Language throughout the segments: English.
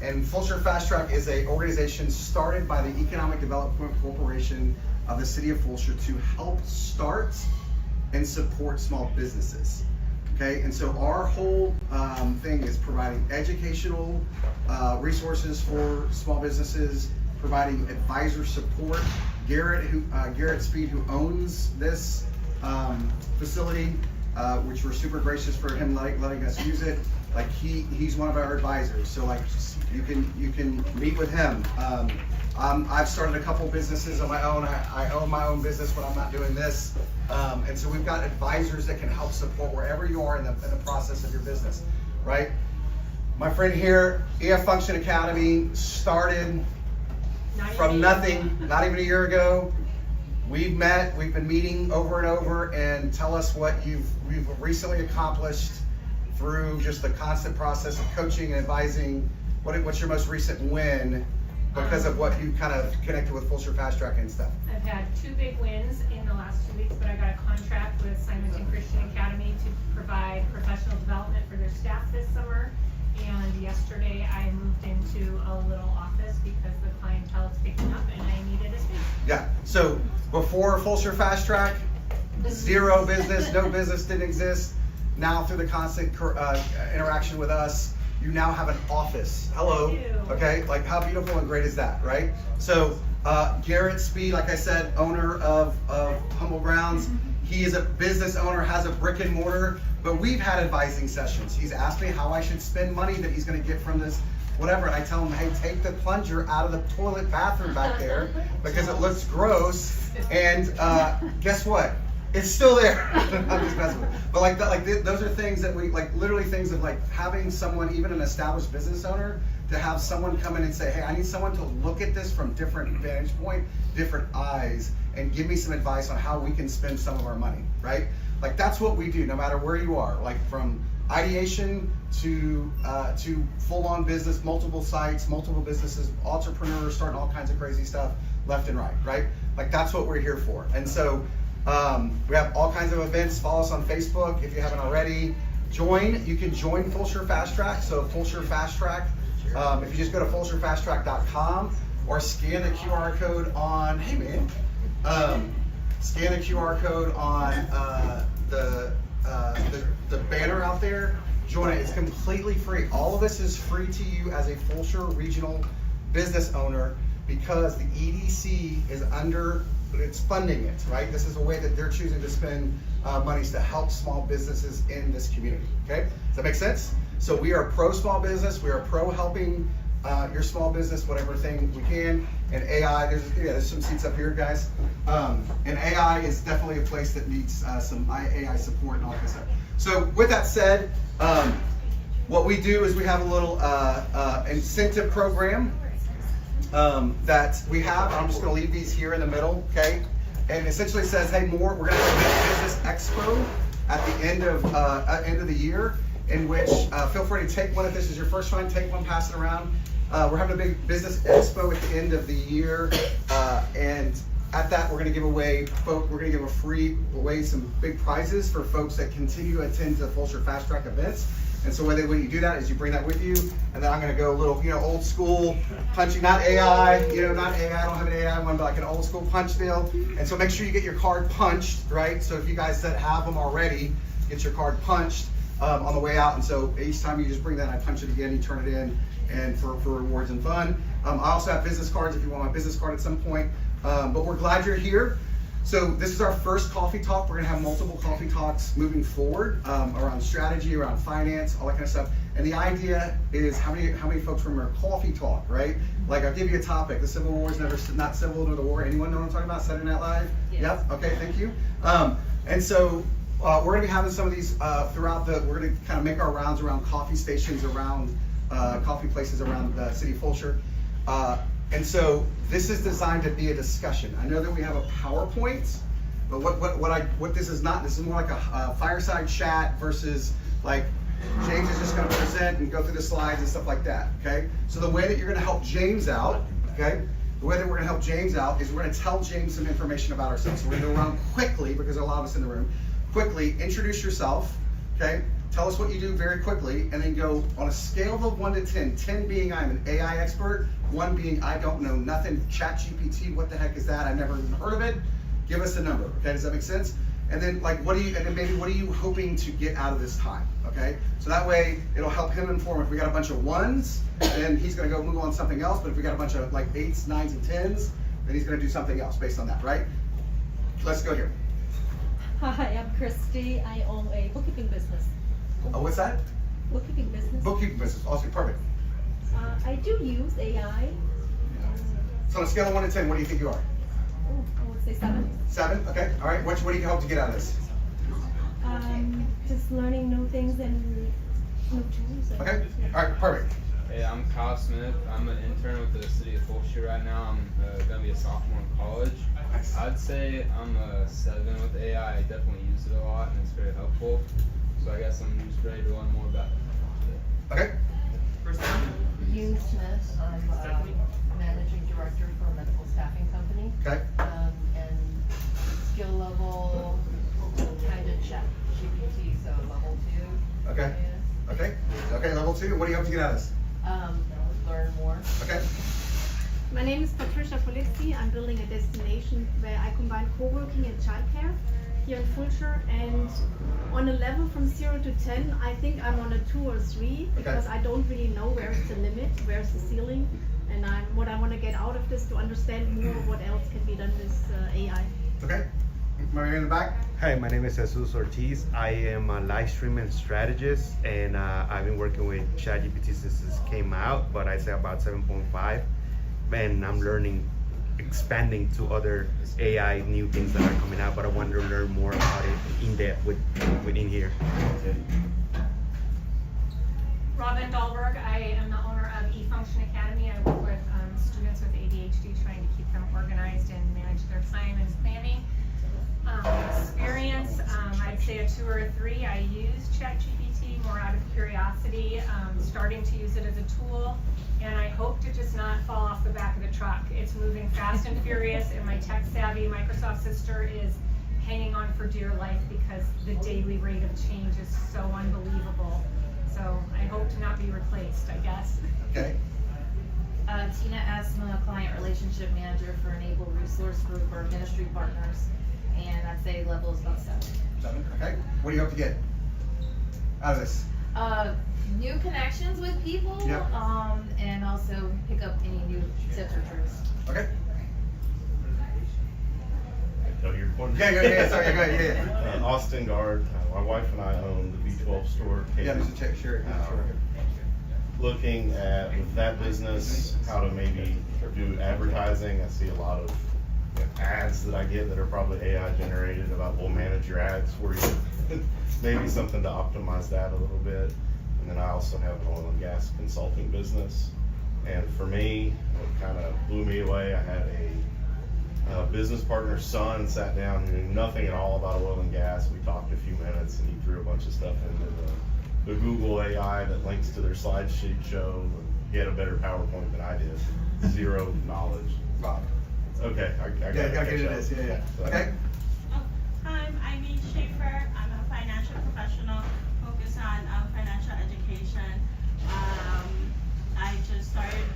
And Fulshear Fast Track is an organization started by the Economic Development Corporation of the City of Fulshear to help start and support small businesses. Okay, and so our whole thing is providing educational resources for small businesses, providing advisor support. Garrett Speed, who owns this facility, which we're super gracious for him letting us use it. Like he's one of our advisors, so like you can meet with him. I've started a couple businesses of my own. I own my own business when I'm not doing this, and so we've got advisors that can help support wherever you are in the process of your business, right? My friend here, EF Function Academy, started from nothing, not even a year ago. We've been meeting over and over, and tell us what you've recently accomplished through just the constant process of coaching and advising. What's your most recent win because of what you kind of connected with Fulshear Fast Track and stuff? I've had 2 big wins in the last 2 weeks, but I got a contract with Simonton Christian Academy to provide professional development for their staff this summer. And yesterday I moved into a little office because the clientele is picking up and I needed a space. Yeah, so before Fulshear Fast Track, zero business, no business didn't exist. Now through the constant interaction with us, you now have an office. Hello, okay? Like how beautiful and great is that, right? So Garrett Speed, like I said, owner of Humble Grounds, he is a business owner, has a brick and mortar, but we've had advising sessions. He's asked me how I should spend money that he's gonna get from this, whatever, and I tell him, hey, take the plunger out of the toilet bathroom back there because it looks gross, and guess what? It's still there. I'm just messing with it. But those are things that we, literally things of having someone, even an established business owner, to have someone come in and say, hey, I need someone to look at this from different vantage point, different eyes, and give me some advice on how we can spend some of our money, right? Like that's what we do, no matter where you are, like from ideation to full-on business, multiple sites, multiple businesses, entrepreneurs starting all kinds of crazy stuff left and right? Like that's what we're here for. And so we have all kinds of events. Follow us on Facebook if you haven't already. You can join Fulshear Fast Track. So Fulshear Fast Track, if you just go to fulshearfasttrack.com or scan the QR code on, hey man, scan the QR code on the banner out there. Join it. It's completely free. All of this is free to you as a Fulshear regional business owner because the EDC is it's funding it, right? This is a way that they're choosing to spend monies to help small businesses in this community, okay? Does that make sense? So we are pro small business, we are pro helping your small business, whatever thing we can, and AI, there's some seats up here, guys. And AI is definitely a place that needs some AI support and all that stuff. So with that said, what we do is we have a little incentive program that we have. I'm just going to leave these here in the middle, okay? And essentially says, hey, we're going to have a business expo at the end of the year, in which feel free to take one if this is your first one. Take one, pass it around. We're having a big business expo at the end of the year, and at that we're going to give away some big prizes for folks that continue to attend the Fulshear Fast Track events. And so when you do that is you bring that with you, and then I'm going to go a little, old school punching, not AI, not AI, I don't have an AI one, but like an old school punch deal. And so make sure you get your card punched, right? So if you guys that have them already, get your card punched on the way out. And so each time you just bring that, I punch it again, you turn it in, and for rewards and fun. I also have business cards if you want my business card at some point. But we're glad you're here. So this is our first coffee talk. We're gonna have multiple coffee talks moving forward around strategy, around finance, all that kind of stuff. And the idea is how many folks remember coffee talk, right? Like I'll give you a topic. The Civil War is not civil nor the war. Anyone know what I'm talking about? Saturday Night Live? Yes. Yep. Okay. Thank you. And so we're gonna be having some of these throughout we're gonna kind of make our rounds around coffee stations, around coffee places around the city of Fulshear. And so this is designed to be a discussion. I know that we have a PowerPoint, but what this is not. This is more like a fireside chat versus like James is just going to present and go through the slides and stuff like that. Okay. So the way that you're going to help James out, okay, the way that we're going to help James out is we're going to tell James some information about ourselves. So we're going to go around quickly because there are a lot of us in the room. Quickly introduce yourself. Okay. tell us what you do very quickly, and then go on a scale of 1 to 10, 10 being I'm an AI expert, 1 being I don't know nothing, ChatGPT, what the heck is that? I've never even heard of it. Give us a number, okay? Does that make sense? And then maybe what are you hoping to get out of this time, okay? So that way it'll help him inform. If we got a bunch of 1s, then he's gonna go move on to something else. But if we got a bunch of like 8s, 9s, and 10s, then he's gonna do something else based on that, right? Let's go here. Hi, I'm Christy. I own a bookkeeping business. Oh, what's that? Bookkeeping business. Bookkeeping business. Awesome, perfect. I do use AI. So on a scale of 1 to 10, what do you think you are? Oh, I would say 7. 7? Okay. All right. What do you hope to get out of this? Just learning new things and new tools. Okay. All right. Perfect. Hey, I'm Kyle Smith. I'm an intern with the city of Fulshire right now. I'm gonna be a sophomore in college. Nice. I'd say I'm a 7 with AI. I definitely use it a lot and it's very helpful. So I guess I'm just ready to learn more about it. Okay. Yoon Smith, I'm managing director for a medical staffing company. Okay. And skill level, kind of chat GPT, so level 2. Okay. Okay. Okay. Level 2. What do you hope to get out of this? Learn more. Okay. My name is Patricia Polizzi. I'm building a destination where I combine co-working and childcare here in Fulshire. And on a level from 0 to 10, I think I'm on a 2 or 3 because I don't really know where's the limit, where's the ceiling. And what I want to get out of this to understand more what else can be done with AI. Okay. Maria in the back. Hi, my name is Jesus Ortiz. I am a live streaming strategist, and I've been working with ChatGPT since this came out, but I say about 7.5, and I'm learning, expanding to other AI new things that are coming out, but I want to learn more about it in depth within here. Robin Dahlberg, I am the owner of eFunction Academy. I work with students with ADHD, trying to keep them organized and manage their time and planning. Experience, I'd say a 2 or a 3. I use ChatGPT more out of curiosity, starting to use it as a tool, and I hope to just not fall off the back of the truck. It's moving fast and furious, and my tech-savvy Microsoft sister is hanging on for dear life because the daily rate of change is so unbelievable. So I hope to not be replaced, I guess. Okay. Tina Asma, Client Relationship Manager for Enable Resource Group, or ministry partners, and I'd say level is about 7. 7. Okay. What do you hope to get out of this? New connections with people, Yep. And also pick up any new tips or tricks. Okay. Oh, you're recording? Yeah. Sorry. Go ahead. Yeah. Austin Guard. My wife and I own the B12 store. Yeah. Mr. Check. Sure. Looking at with that business, how to maybe do advertising. I see a lot of ads that I get that are probably AI generated about we'll manage your ads for you. Maybe something to optimize that a little bit. And then I also have an oil and gas consulting business. And for me, what kind of blew me away, I had a business partner's son sat down and knew nothing at all about oil and gas. We talked a few minutes and he threw a bunch of stuff into the Google AI that links to their slidesheet show. And he had a better PowerPoint than I did. Zero knowledge. Wow. Okay, I got Yeah. it. Get it is. Yeah. Okay. Hi, I'm Ivy Schaefer. I'm a financial professional focused on financial education. I just started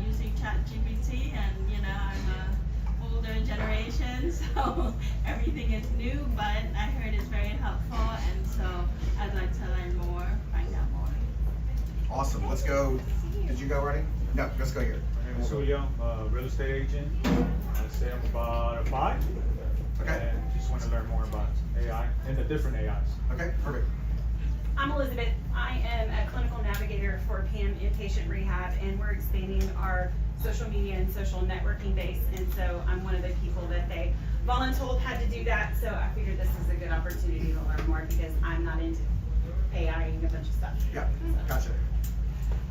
using ChatGPT, and I'm a older generation, so everything is new. But I heard it's very helpful, and so I'd like to learn more, find out more. Awesome. Let's go. Did you go already? No. Let's go here. My name is Julio, real estate agent. I'd say I'm about a 5. Okay. And just want to learn more about AI and the different AIs. Okay. Perfect. I'm Elizabeth. I am a clinical navigator for PAM Inpatient Rehab, and we're expanding our social media and social networking base. And so I'm one of the people that they voluntold had to do that. So I figured this is a good opportunity to learn more because I'm not into AI-ing a bunch of stuff. Yeah. Gotcha.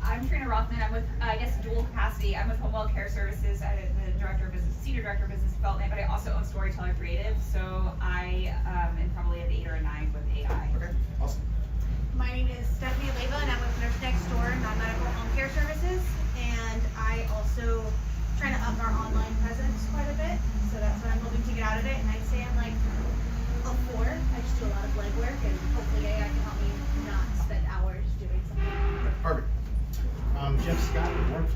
I'm Trina Rothman. I'm with, dual capacity. I'm with Homewell Care Services. I'm the senior director of business development, but I also own Storyteller Creative. So I am probably at 8 or 9 with AI. Okay. Awesome. My name is Stephanie Leva, and I'm with Nurse Next Door, non-medical home care services. And I also try to up our online presence quite a bit. So that's what I'm hoping to get out of it. And I'd say I'm like a 4. I just do a lot of legwork, and hopefully AI can help me not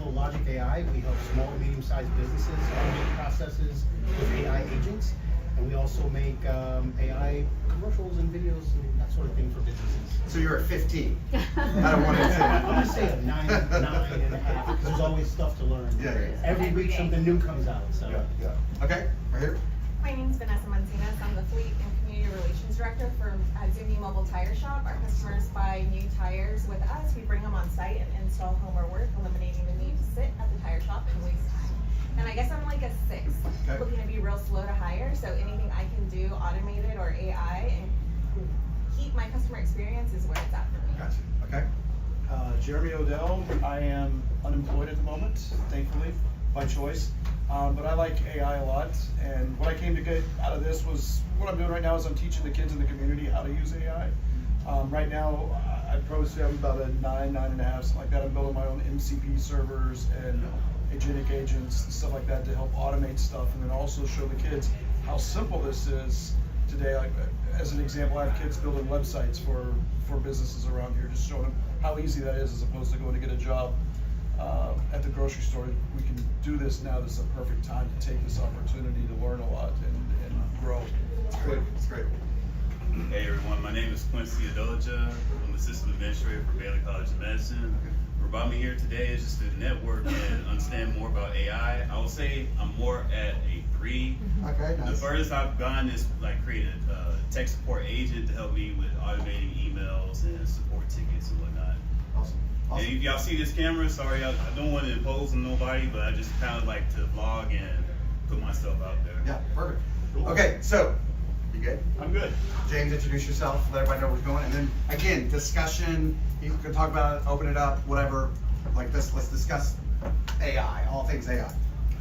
Clinical Logic AI. We help small and medium-sized businesses automate processes with AI agents. And we also make AI commercials and videos and that sort of thing for businesses. So you're at 15 out of 1 to 10. I'm gonna say a 9.5 because there's always stuff to learn. Yeah, yeah. Every week something new comes out, so. Yeah. Okay, right here. My name is Vanessa Martinez. I'm the Fleet and Community Relations Director for Zuni Mobile Tire Shop. Our customers buy new tires with us. We bring them on site and install home or work, eliminating the need to sit at the tire shop and waste time. And I guess I'm like a 6, looking to be real slow to hire. So anything I can do automated or AI and keep my customer experience is where it's at for me. Gotcha. Okay. Jeremy Odell. I am unemployed at the moment, thankfully, by choice. But I like AI a lot, and what I came to get out of this was, what I'm doing right now is I'm teaching the kids in the community how to use AI. Right now, I'd probably say I'm about a 9.5, something like that. I'm building my own MCP servers and agentic agents and stuff like that to help automate stuff, and then also show the kids how simple this is today. Like, as an example, I have kids building websites for businesses around here, just showing them how easy that is as opposed to going to get a job at the grocery store. We can do this now. This is a perfect time to take this opportunity to learn a lot and grow. It's great. It's great. Hey everyone, my name is Quincy Adolja. I'm Assistant Administrator for Baylor College of Medicine. What brought me here today is just to network and understand more about AI. I would say I'm more at a 3. Okay, nice. The furthest I've gone is like creating a tech support agent to help me with automating emails and support tickets and whatnot. Awesome. And if y'all see this camera, sorry, I don't want to impose on nobody, but I just kind of like to vlog and put myself out there. Yeah, perfect. Okay, so, you good? I'm good. James, introduce yourself, let everybody know what's going on. And then, again, discussion, you can talk about it, open it up, whatever, like this. Let's discuss AI, all things AI.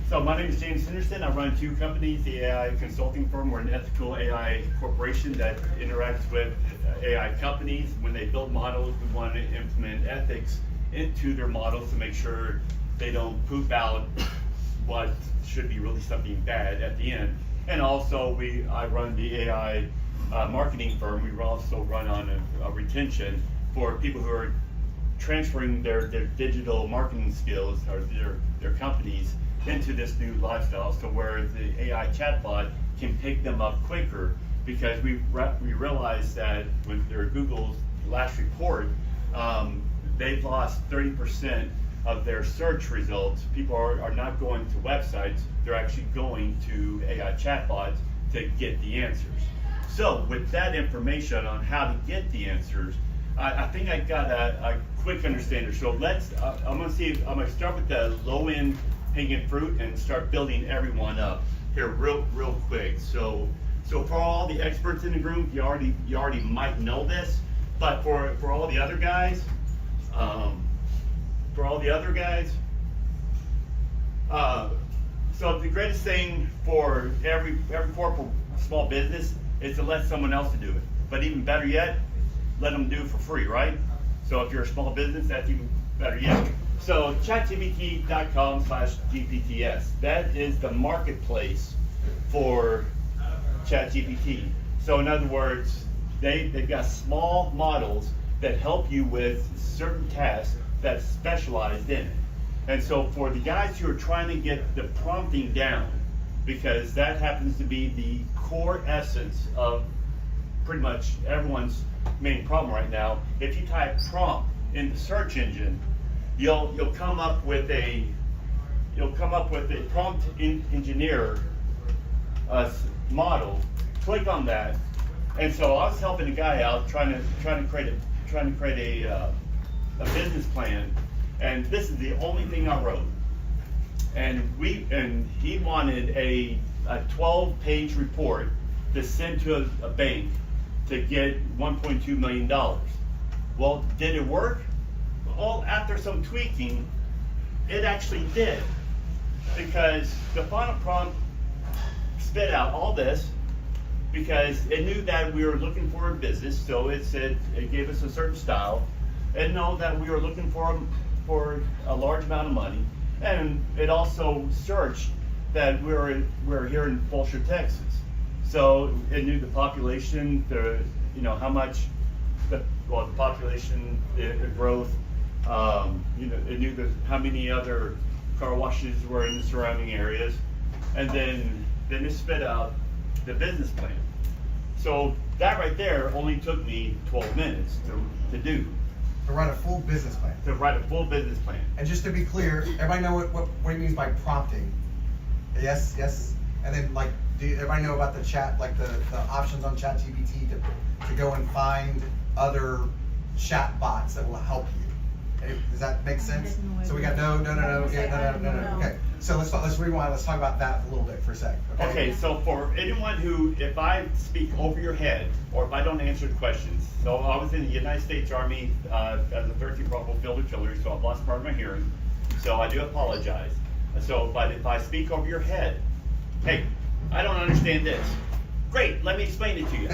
So my name is James Henderson. I run 2 companies, the AI consulting firm. We're an ethical AI corporation that interacts with AI companies. When they build models, we want to implement ethics into their models to make sure they don't poop out what should be really something bad at the end. And also, I run the AI marketing firm. We also run on a retention for people who are transferring their digital marketing skills or their companies into this new lifestyle, so where the AI chatbot can pick them up quicker, because we realized that with their Google's last report, they've lost 30% of their search results. People are not going to websites, they're actually going to AI chatbots to get the answers. So with that information on how to get the answers, I think I got a quick understanding. So I'm gonna start with the low end hanging fruit and start building everyone up here real quick. So for all the experts in the room, you already might know this, but for all the other guys, so the greatest thing for every corporate small business is to let someone else to do it. But even better yet, let them do it for free, right? So if you're a small business, that's even better yet. So chatgpt.com/GPTS, that is the marketplace for ChatGPT. So in other words, they've got small models that help you with certain tasks that's specialized in it. And so for the guys who are trying to get the prompting down, because that happens to be the core essence of pretty much everyone's main problem right now. If you type prompt in the search engine, you'll come up with a prompt engineer model. Click on that, and so I was helping a guy out trying to create a business plan, and this is the only thing I wrote. And he wanted a 12-page report to send to a bank to get $1.2 million. Well, did it work? Well, after some tweaking, it actually did, because the final prompt spit out all this, because it knew that we were looking for a business, so it gave us a certain style. It knew that we were looking for a large amount of money, and it also searched that we're here in Fulshear, Texas. So it knew the population, how much the population, the growth, You know, it knew how many other car washes were in the surrounding areas, and then it spit out the business plan. So that right there only took me 12 minutes to do. To write a full business plan. To write a full business plan. And just to be clear, everybody know what he means by prompting? Yes, yes. And then like, do everybody know about the chat, like the options on ChatGPT to go and find other chat bots that will help you? Does that make sense? So we got no. Okay. So let's rewind. Let's talk about that a little bit for a sec. Okay, so for anyone who, if I speak over your head, or if I don't answer the questions, so I was in the United States Army as a 13th Bravo Field Artillery, so I've lost part of my hearing, so I do apologize. So, but if I speak over your head, hey, I don't understand this. Great, let me explain it to you.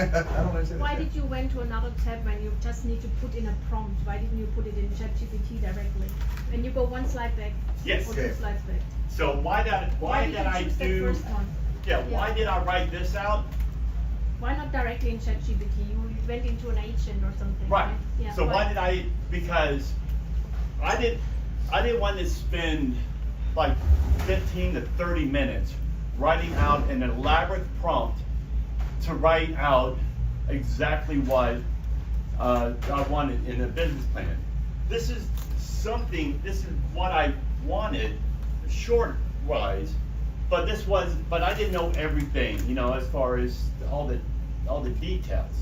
Why did you went to another tab when you just need to put in a prompt? Why didn't you put it in ChatGPT directly? When you go one slide back, Yes. or two slides back. So why did I choose the do? first one? Yeah, why did I write this out? Why not directly in ChatGPT? You went into an agent or something. Right. Yeah, So why did I? Because I didn't want to spend like 15 to 30 minutes writing out an elaborate prompt to write out exactly what I wanted in a business plan. This is what I wanted, short-wise, but I didn't know everything, you know, as far as all the details.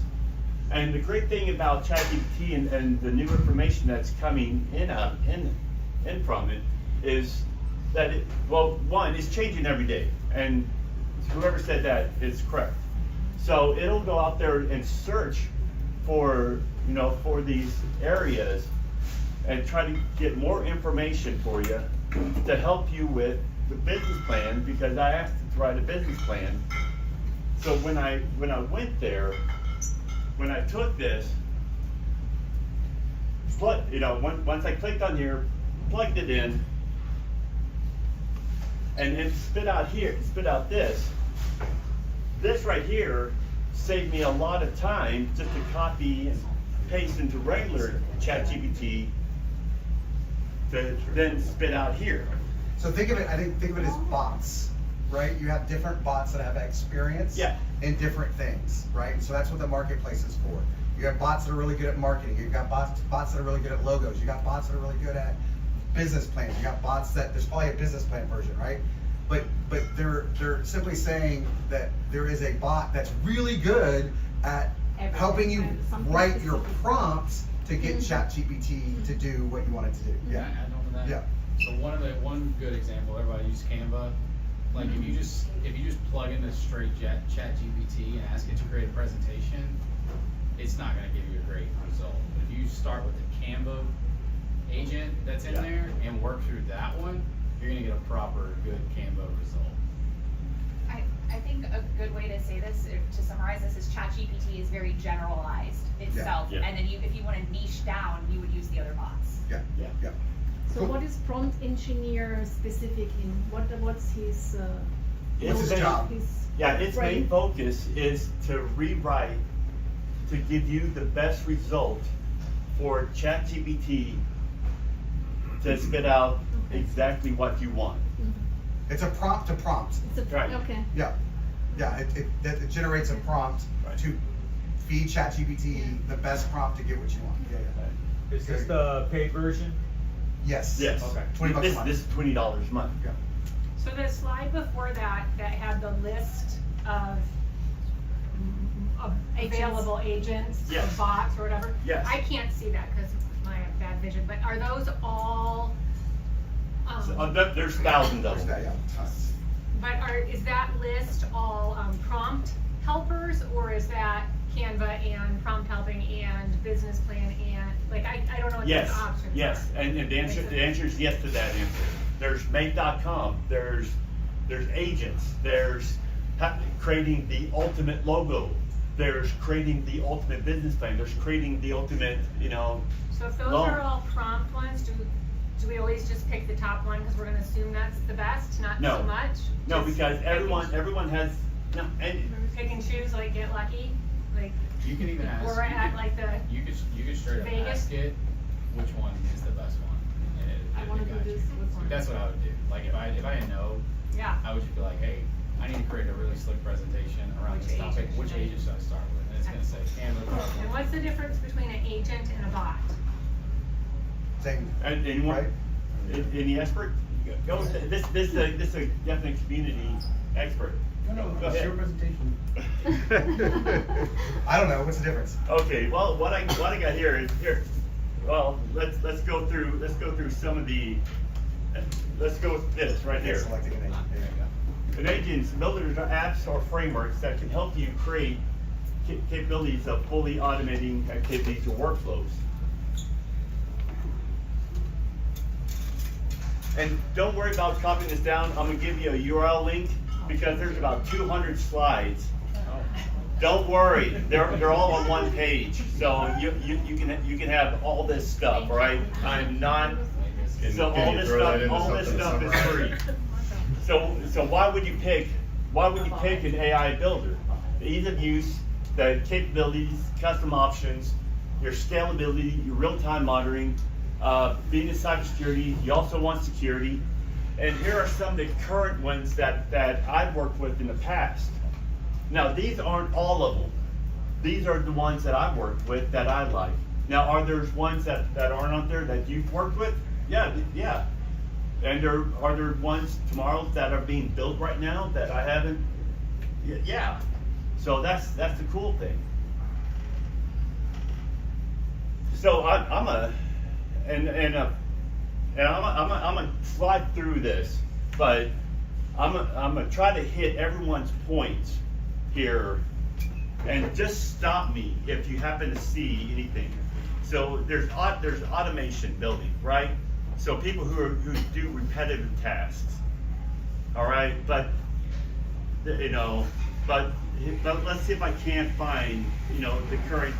And the great thing about ChatGPT and the new information that's coming in from it is that one, it's changing every day, and whoever said that is correct. So it'll go out there and search for these areas and try to get more information for you to help you with the business plan, because I asked it to write a business plan. So when I went there, when I took this, once I clicked on here, plugged it in, and it spit out this. This right here saved me a lot of time just to copy and paste into regular ChatGPT to then spit out here. So think of it as bots, right? You have different bots that have experience in different things, right? So that's what the marketplace is for. You have bots that are really good at marketing. You've got bots that are really good at logos. You got bots that are really good at business plans. You got bots there's probably a business plan version, right? But they're simply saying that there is a bot that's really good at helping you write your prompts to get ChatGPT to do what you want it to do. Can I add on to that? Yeah. So one good example, everybody uses Canva. Like if you just plug in this straight ChatGPT and ask it to create a presentation, it's not going to give you a great result. But if you start with the Canva agent that's in there and work through that one, you're going to get a proper good Canva result. I think a good way to say this, to summarize this, is ChatGPT is very generalized itself, and then if you want to niche down, you would use the other bots. Yeah. So what is prompt engineer specific in? What's his job? Its main focus is to rewrite, to give you the best result for ChatGPT to spit out exactly what you want. It's a prompt to prompt. Okay. Yeah. It generates a prompt to feed ChatGPT the best prompt to get what you want. Yeah. Is this the paid version? Yes. Yes. Okay. $20 a month. This is $20 a month. Yeah. So the slide before that had the list of available agents or bots or whatever. Yes. I can't see that because of my bad vision, but are those all? There's thousands of them. But is that list all prompt helpers, or is that Canva and prompt helping and business plan and I don't know what those options are. Yes, and the answer is yes to that answer. There's Make.com, there's agents, there's creating the ultimate logo, there's creating the ultimate business plan, there's creating the ultimate, So if those are all prompt ones, do we always just pick the top one because we're going to assume that's the best, not No. too much? No, Just because everyone has pick and choose, like get lucky, like You can even ask. or at like the You could straight up Vegas? ask it which one is the best one. And I wanna do this with one. That's what I would do. Like if I didn't know, Yeah. I would just be like, hey, I need to create a really slick presentation around Which this topic. agent Which should I agent should I start with? And it's gonna say Canva, And PowerPoint. what's the difference between an agent and a bot? Same. And anyone, any expert? Go, this is a definite community expert. No, Go it's ahead. your presentation. I don't know, what's the difference? Okay, well, what I got here is here. Well, let's go through some of the. Let's go with this right here. Selecting an agent, there you go. An agent's builders are apps or frameworks that can help you create capabilities of fully automating activities or workflows. And don't worry about copying this down. I'm gonna give you a URL link because there's about 200 slides. Don't worry, they're all on one page, so you can have all this stuff. All right, I'm not. So all this stuff is free. So why would you pick an AI builder? The ease of use, the capabilities, custom options, your scalability, your real-time monitoring, being in cybersecurity, you also want security. And here are some of the current ones that I've worked with in the past. Now, these aren't all of them. These are the ones that I've worked with that I like. Now, are there ones that aren't out there that you've worked with? Yeah. And are there ones tomorrow that are being built right now that I haven't? Yeah. So that's the cool thing. So I'm gonna slide through this, but I'm gonna try to hit everyone's points here, and just stop me if you happen to see anything. So there's automation building, right? So people who do repetitive tasks, all right. But let's see if I can't find the current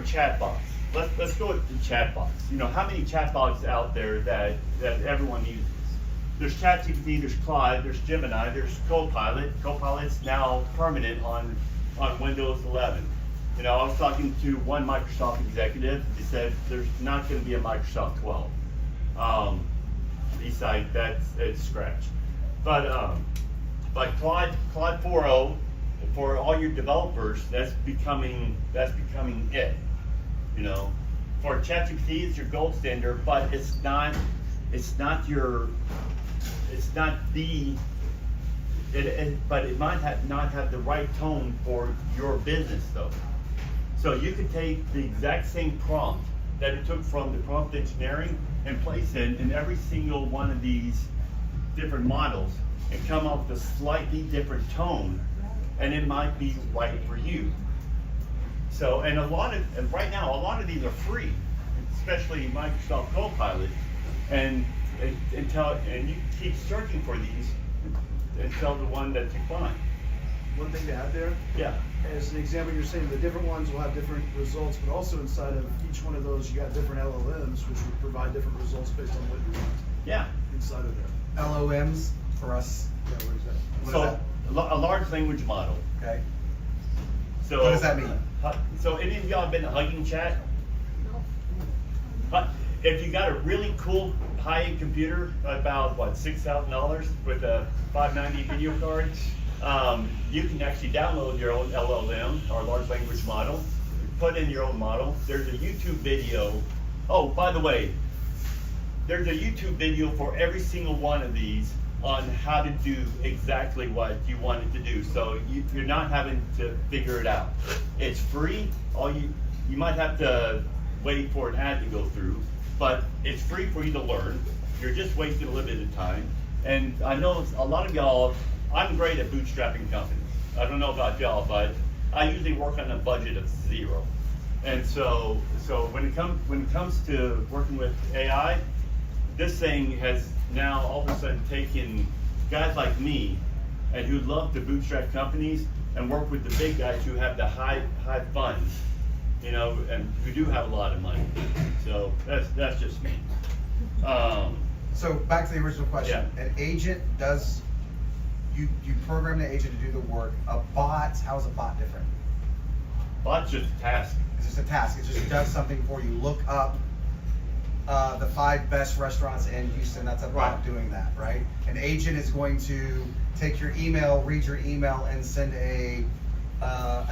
chatbots. Let's go with the chatbots. How many chatbots out there that everyone uses? There's ChatGPT, there's Claude, there's Gemini, there's Copilot. Copilot's now permanent on Windows 11. I was talking to one Microsoft executive. He said there's not going to be a Microsoft 12. Besides it's scratch. But Claude 4.0 for all your developers, that's becoming it. For ChatGPT, it's your gold standard, but it's not but it might not have the right tone for your business though. So you could take the exact same prompt that it took from the prompt engineering and place it in every single one of these different models and come up with a slightly different tone, and it might be right for you. So, and right now, a lot of these are free, especially Microsoft Copilot, and you keep searching for these until the one that you find. One thing to add there. Yeah. As an example, you're saying the different ones will have different results, but also inside of each one of those, you got different LLMs, which would provide different results based on what you want. Yeah. Inside of there. LOMs for us. Yeah, what is that? What So, is that? a large language model. Okay. So What does that mean? So any of y'all been to Hugging Chat? If you got a really cool high-end computer, about what, $6,000 with a 590 video card, you can actually download your own LLM or large language model, put in your own model. There's a YouTube video. Oh, by the way, there's a YouTube video for every single one of these on how to do exactly what you want it to do. So you're not having to figure it out. It's free. You might have to wait for an ad to go through, but it's free for you to learn. You're just wasting a little bit of time. And I know a lot of y'all, I'm great at bootstrapping companies. I don't know about y'all, but I usually work on a budget of 0. And so when it comes to working with AI, this thing has now all of a sudden taken guys like me and who love to bootstrap companies and work with the big guys who have the high funds, and who do have a lot of money. So that's just me. So back to the original question. Yeah. An agent does, you program the agent to do the work. A bot, how is a bot different? Bot's just a task. It's just a task. It just does something for you. Look up the 5 best restaurants in Houston. That's about doing that, right? An agent is going to take your email, read your email, and send a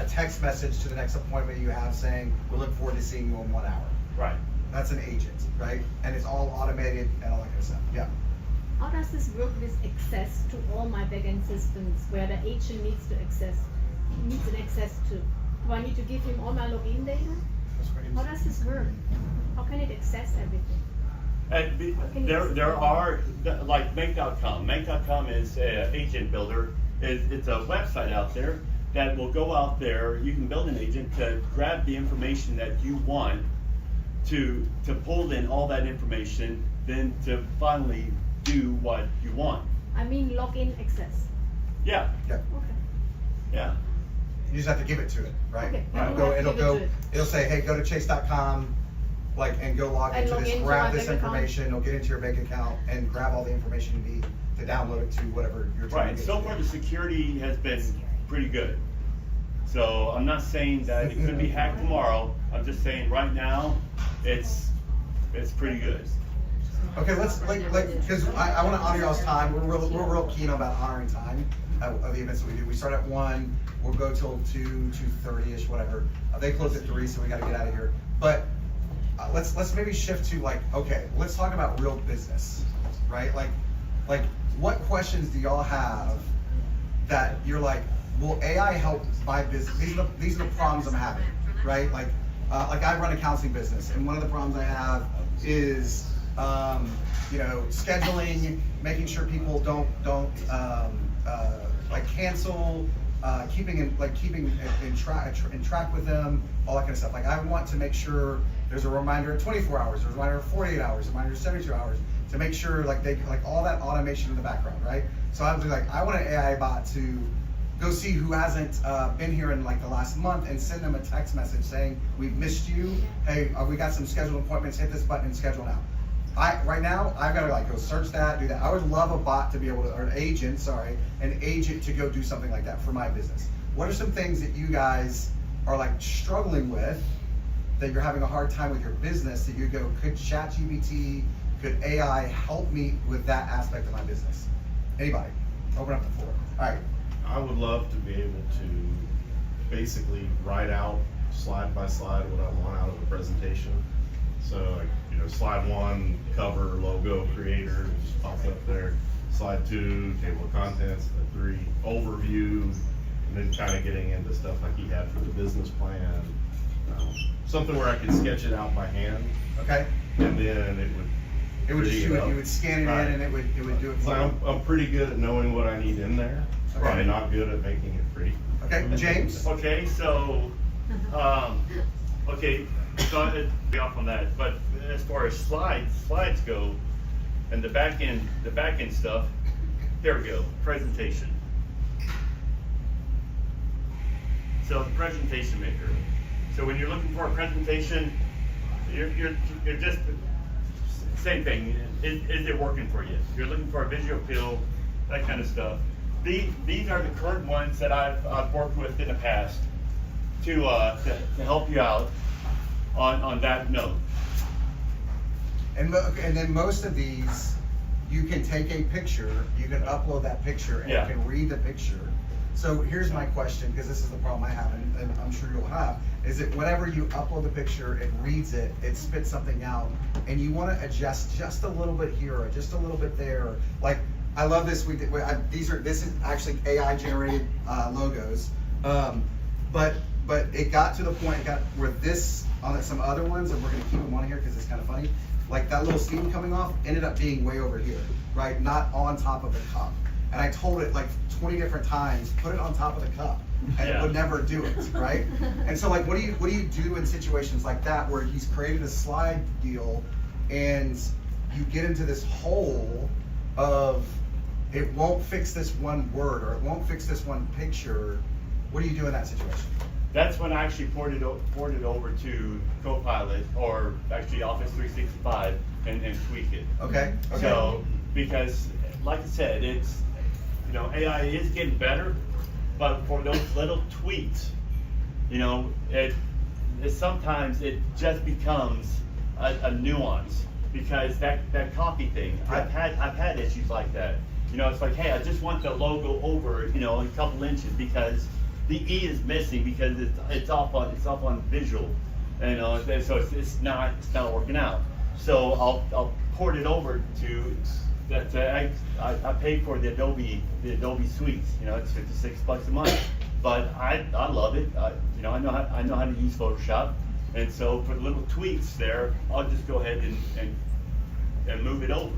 text message to the next appointment you have saying, we look forward to seeing you in 1 hour. Right. That's an agent, right? And it's all automated and all that kind of stuff. Yeah. How does this work with access to all my backend systems where the agent needs an access to? Do I need to give him all my login data? How does this work? How can it access everything? And there are, like Make.com. Make.com is an agent builder. It's a website out there that will go out there. You can build an agent to grab the information that you want, to pull in all that information, then to finally do what you want. I mean login access. Yeah. Yeah. Okay. Yeah. You just have to give it to it, right? Okay. It'll say, hey, go to chase.com, and go log And into log this, into grab my this bank account. information, it'll get into your bank account and grab all the information you need to download it to whatever you're trying Right. to get. So far, the security has been pretty good. So I'm not saying that it could be hacked tomorrow. I'm just saying right now, it's pretty good. Okay, let's because I want to honor y'all's time. We're real keen about honoring time of the events that we do. We start at 1, we'll go till 2:30ish, whatever. They close at 3, so we got to get out of here. But let's maybe shift to okay, let's talk about real business, right? Like what questions do y'all have that you're like, will AI help my business? These are the problems I'm having, right? Like I run a counseling business, and one of the problems I have is scheduling, making sure people don't cancel, keeping in track with them, all that kind of stuff. Like I want to make sure there's a reminder at 24 hours, there's a reminder at 48 hours, a reminder at 72 hours, to make sure all that automation in the background, right? So I was like, I want an AI bot to go see who hasn't been here in the last month and send them a text message saying, we've missed you. Hey, we got some scheduled appointments, hit this button and schedule now. Right now, I've got to go search that, do that. I would love a bot to be able to, or an agent to go do something like that for my business. What are some things that you guys are struggling with, that you're having a hard time with your business, that you go, could ChatGPT, could AI help me with that aspect of my business? Anybody? Open up the floor. All right. I would love to be able to basically write out slide by slide what I want out of a presentation. So, slide 1, cover, logo, creator, it just pops up there. Slide 2, table of contents. Slide 3, overview, and then kind of getting into stuff like he had for the business plan. Something where I could sketch it out by hand. Okay. And then it would just you would scan it in, and it would do it for So you. I'm pretty good at knowing what I need in there. Okay. I'm not good at making it pretty. Okay, James? Okay, so, so I'd be off on that, but as far as slides go, and the back end stuff, there we go, presentation. So the presentation maker. So when you're looking for a presentation, you're just, same thing, is it working for you? You're looking for a visual appeal, that kind of stuff. These are the current ones that I've worked with in the past to help you out on that note. And then most of these, you can take a picture, you can upload that picture, and you can read the picture. So here's my question, because this is the problem I have, and I'm sure you'll have, is that whenever you upload the picture, it reads it, it spits something out, and you want to adjust just a little bit here, or just a little bit there. Like, I love this. This is actually AI generated logos, but it got to the point where this on some other ones, and we're gonna keep them on here because it's kind of funny. Like that little steam coming off ended up being way over here, right? Not on top of the cup. And I told it 20 different times, put it on top of the cup, and it would never do it, right? And so what do you do in situations like that where he's created a slide deal, and you get into this hole of it won't fix this one word, or it won't fix this one picture? What do you do in that situation? That's when I actually ported it over to Copilot, or actually Office 365, and tweak it. Okay. So, because like I said, it's, AI is getting better, but for those little tweaks, sometimes it just becomes a nuance. because that copy thing, I've had issues like that. You know, it's like, hey, I just want the logo over, you know, a couple inches because the E is missing because it's off on visual, and so it's not working out. So I'll port it over to that. I pay for the Adobe Suites. You know, it's $56 a month, but I love it. You know, I know how to use Photoshop, and so for the little tweaks there, I'll just go ahead and move it over.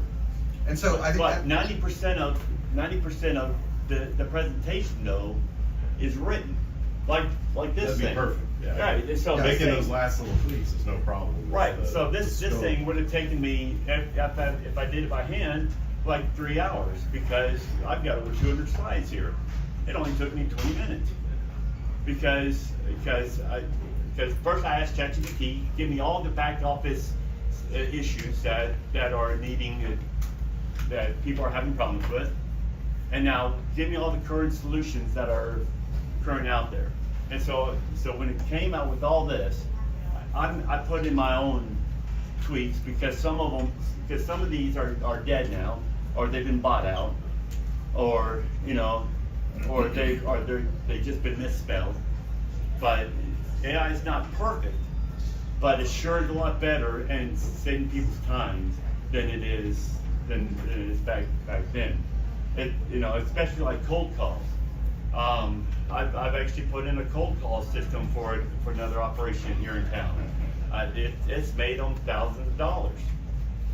And so I think but 90% of the presentation though is written like this That'd thing. be perfect. Yeah. Right. So Yeah, this making thing, those last little tweaks is no problem. with right. the- So this the scope. thing would have taken me if I did it by hand like 3 hours because I've got over 200 slides here. It only took me 20 minutes because first I asked ChatGPT, give me all the back office issues that are needing that people are having problems with, and now give me all the current solutions that are current out there. And so when it came out with all this, I put in my own tweets because some of these are dead now, or they've been bought out, or you know, or they just been misspelled. But AI is not perfect, but it sure is a lot better and saving people's time than it is back then. You know, especially like cold calls. I've actually put in a cold call system for another operation here in town. It's made them thousands of dollars.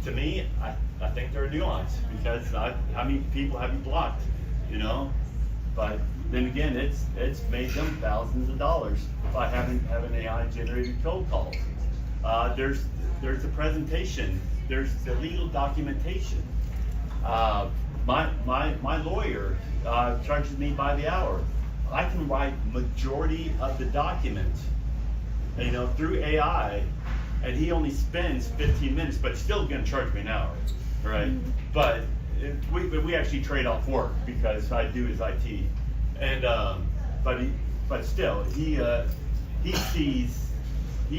To me, I think they're nuanced because how many people have you blocked? You know, but then again, it's made them thousands of dollars by having AI generated cold calls. There's the presentation. There's the legal documentation. My lawyer charges me by the hour. I can write majority of the documents, you know, through AI, and he only spends 15 minutes, but he's still going to charge me an hour, right? But we actually trade off work because I do his IT, and but still he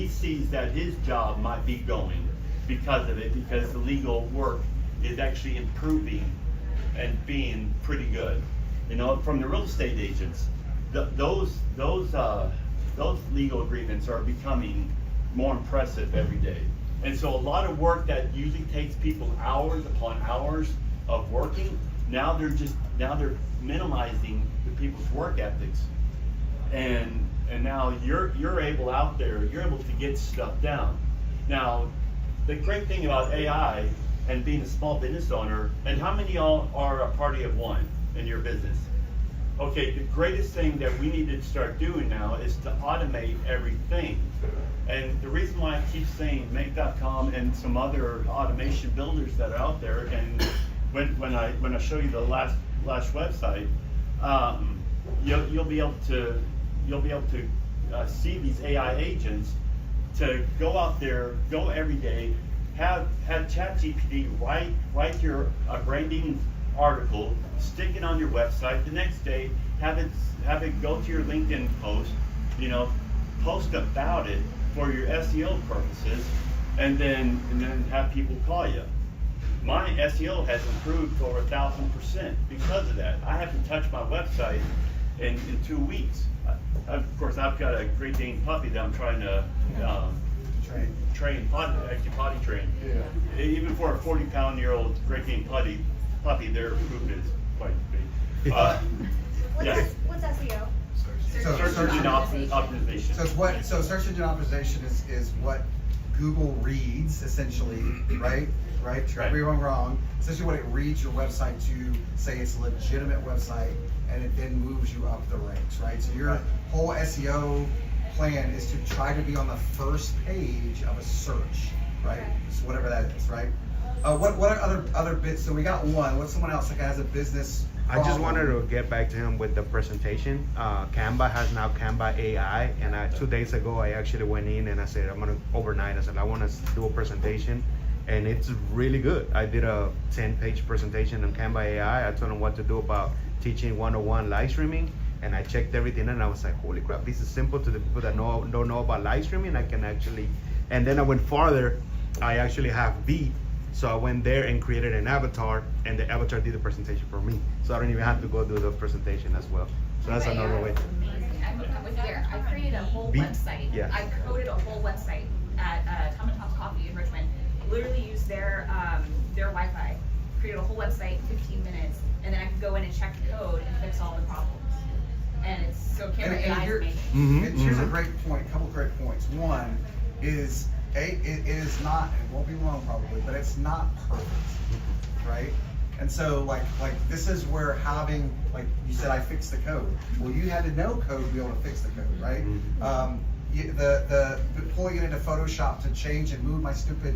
sees that his job might be going because of it, because the legal work is actually improving and being pretty good. You know, from the real estate agents, those legal agreements are becoming more impressive every day. And so a lot of work that usually takes people hours upon hours of working, now they're minimizing the people's work ethics. And now you're able out there, you're able to get stuff down. Now, the great thing about AI and being a small business owner, and how many of y'all are a party of one in your business? Okay, the greatest thing that we need to start doing now is to automate everything. And the reason why I keep saying Make.com and some other automation builders that are out there, and when I show you the last website, you'll be able to see these AI agents to go out there, go every day, have ChatGPT write your branding article, stick it on your website. The next day, have it go to your LinkedIn post, you know, post about it for your SEO purposes, and then have people call you. My SEO has improved over 1,000% because of that. I haven't touched my website in 2 weeks. Of course, I've got a Great Dane puppy that I'm trying to train potty train. Yeah. Even for a 40-pound-year-old Great Dane puppy, their poop is quite big. What's SEO? Search engine optimization. So search engine optimization is what Google reads essentially, right? Correct me if I'm wrong. Essentially, what it reads your website to say it's a legitimate website, and it then moves you up the ranks, right? So your whole SEO plan is to try to be on the first page of a search, right? So whatever that is, right? What are other bits? So we got one. What's someone else that has a business I just wanted to get back to him with the presentation. Canva has now Canva AI, and 2 days ago I actually went in and I said I want to do a presentation, and it's really good. I did a 10-page presentation on Canva AI. I told him what to do about teaching 101 live streaming, and I checked everything, and I was like, holy crap, this is simple to the people that don't know about live streaming. I can actually, and then I went farther. I actually have Veed So I went there and created an avatar, and the avatar did the presentation for me. So I don't even have to go do the presentation as well. So that's another way. Amazing. I'm with you there. I created a whole website. Yeah. I coded a whole website at Tom and Tom's Coffee in Richmond. Literally used their Wi-Fi. Created a whole website, 15 minutes, and then I could go in and check the code and fix all the problems. And it's so camera AI is amazing. And here's a great point, a couple great points. One is it is not, it won't be wrong probably, but it's not perfect, right? And so like this is where having, like you said, I fixed the code. Well, you had to know code to be able to fix the code, right? The pulling it into Photoshop to change and move my stupid,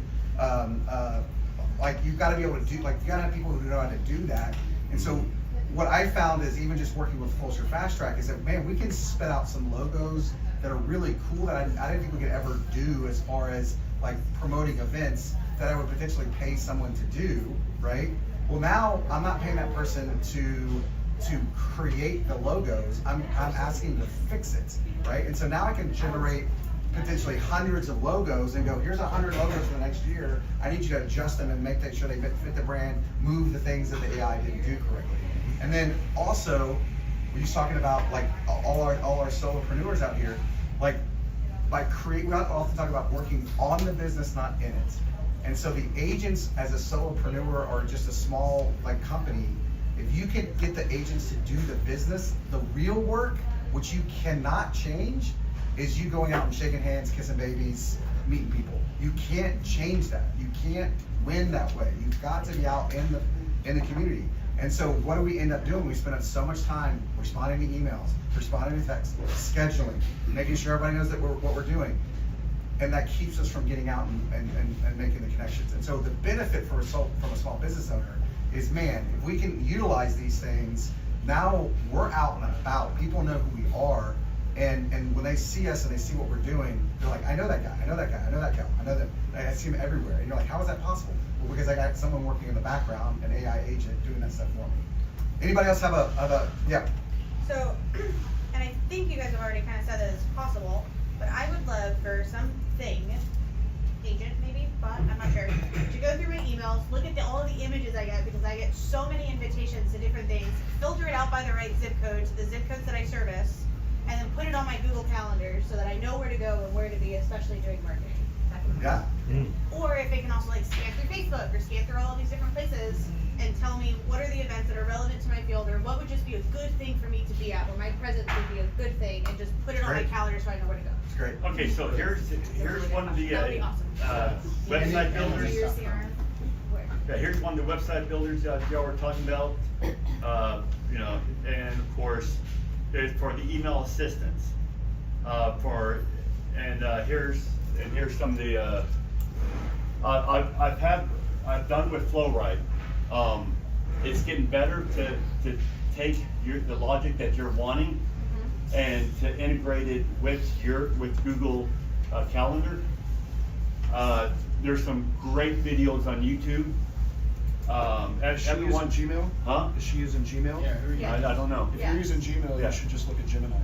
like you've got to be able to do, like you got to have people who know how to do that. And so what I found is even just working with Fulshear Fast Track is that, man, we can spit out some logos that are really cool that I didn't think we could ever do as far as like promoting events that I would potentially pay someone to do, right? Well, now I'm not paying that person to create the logos. I'm asking to fix it, right? And so now I can generate potentially hundreds of logos and go, here's 100 logos for the next year. I need you to adjust them and make sure they fit the brand, move the things that the AI didn't do correctly. And then also, we're just talking about like all our solopreneurs out here, like we often talk about working on the business, not in it. And so the agents as a solopreneur or just a small like company, if you can get the agents to do the business, the real work, which you cannot change, is you going out and shaking hands, kissing babies, meeting people. You can't change that. You can't win that way. You've got to be out in the community. And so what do we end up doing? We spend so much time responding to emails, responding to texts, scheduling, making sure everybody knows that what we're doing. And that keeps us from getting out and making the connections. And so the benefit from a small business owner is, man, if we can utilize these things, now we're out and about. People know who we are. And when they see us and they see what we're doing, they're like, I know that guy, I know that guy, I know that gal, I know that, I see him everywhere. And you're like, how is that possible? Well, because I got someone working in the background, an AI agent doing that stuff for me. Anybody else have yeah? So, and I think you guys have already kind of said that it's possible, but I would love for something, agent maybe, bot, I'm not sure, to go through my emails, look at all of the images I get, because I get so many invitations to different things, filter it out by the right zip code to the zip codes that I service, and then put it on my Google Calendar so that I know where to go and where to be, especially doing marketing. Yeah. Or if it can also like scan through Facebook or scan through all of these different places and tell me what are the events that are relevant to my field, or what would just be a good thing for me to be at, where my presence would be a good thing, and just put it on my calendar so I know where to go. It's great. Okay, so here's one of the website builders. Yeah, here's one of the website builders y'all were talking about. You know, and of course, it's for the email assistance. Here's some of the I've done with FlowRide. It's getting better to take the logic that you're wanting and to integrate it with Google Calendar. There's some great videos on YouTube. Is she using Gmail? Huh? Is she using Gmail? I don't know. If you're using Gmail, you should just look at Gemini.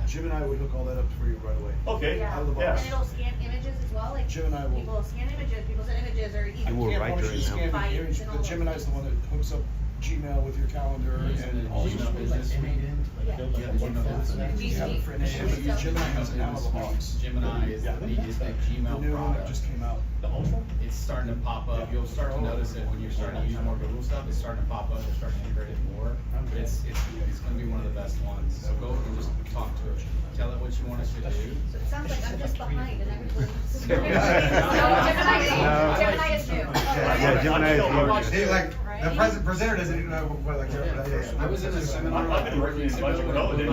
Gemini would hook all that up for you right away. Okay. Yeah. Out of the box. And it'll scan images as well, like Gemini will. people scan images, people send images, or even I can't promise you to scan the image, and all but those Gemini's the one that hooks up Gmail with your calendar and all Gmail Business Gemini has an out of the box. Gemini is the neatest Gmail The new one that product. just came out. The Ultra? It's starting to pop up. You'll start to notice it when you're starting to use more Google stuff. It's starting to pop up. They're starting to integrate it more. But it's going to be one of the best ones. So go and just talk to it. Tell it what you want us to do. So it sounds like I'm just behind and everything. Gemini is new. Yeah, Gemini is new. Like the presenter doesn't even know what like. I was in a seminar. I've been working in a bunch of code and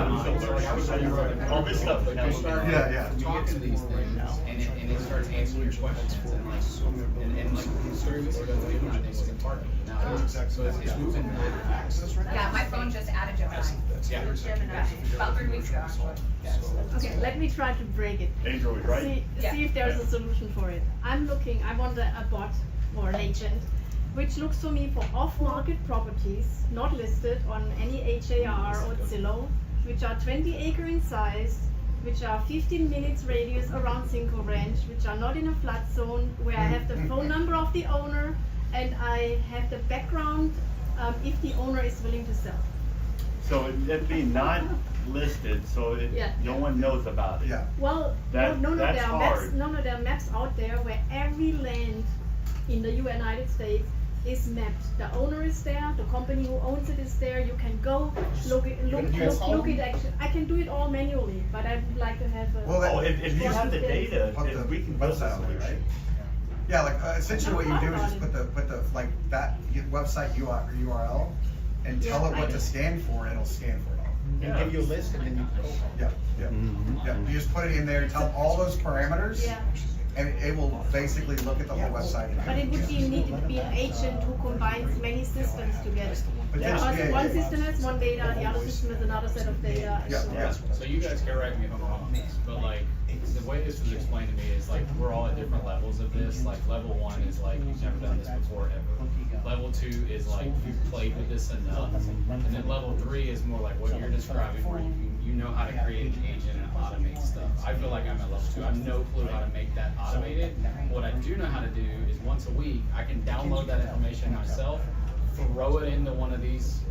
all this stuff. Yeah. Talk to these things, and it starts answering your questions. And like certain weeks ago, the Gemini thing was in parking. Now so it's moving really fast. Yeah, my phone just added Gemini. Yeah. Gemini. About 3 weeks ago, actually. Okay, let me try to break it. Android, right? See if there's a solution for it. I want a bot or an agent which looks for me for off-market properties not listed on any HAR or Zillow, which are 20 acre in size, which are 15 minutes radius around Cinco Ranch, which are not in a flood zone, where I have the phone number of the owner and I have the background if the owner is willing to sell. So it being not listed, so Yeah. no one knows about it. Yeah. Well, That- no, that's there are hard. maps. No, there are maps out there where every land in the United States is mapped. The owner is there. The company who owns it is there. You can go look it. Actually, I can do it all manually, but I would like to have a. Well, if you have the trusted- data, Put then the we can build website on there, that right? Yeah, like essentially what you do is just put the like that website URL and tell Yeah, it what I- to scan for, and it'll scan for it all. And give you a list and then you go. Yeah, yeah. You just put it in there, tell all those parameters, Yeah. and it will basically look at the whole website. But it would be needed to be an agent who combines many systems together. Because yeah, one yeah. system has one data, the other system has another set of data. and so on. So you guys correct me if I'm wrong, but like, the way this was explained to me is like, we're all at different levels of this. Like, level 1 is like, you've never done this before ever. Level 2 is like, you've played with this enough. And then level 3 is more like what you're describing, where you know how to create an agent and automate stuff. I feel like I'm at level 2. I have no clue how to make that automated. What I do know how to do is once a week, I can download that information myself, throw it into one of these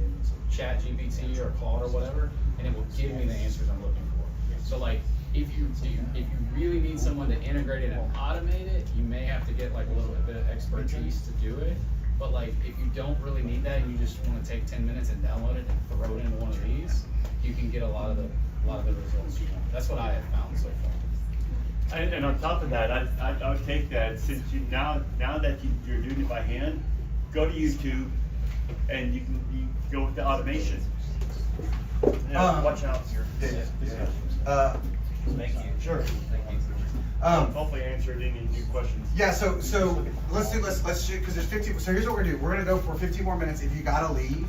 ChatGPT or Claude or whatever, and it will give me the answers I'm looking for. So like, if you really need someone to integrate it and automate it, you may have to get like a little bit of expertise to do it. But like, if you don't really need that and you just want to take 10 minutes and download it and throw it into one of these, you can get a lot of the results you want. That's what I have found so far. And on top of that, I would take that, since you now that you're doing it by hand, go to YouTube and you go with the automation. Yeah, watch out here. Thank you. Sure. Hopefully I answered any new questions. Yeah, so let's shoot, because there's 50, so here's what we're gonna do. We're gonna go for 15 more minutes. If you gotta leave,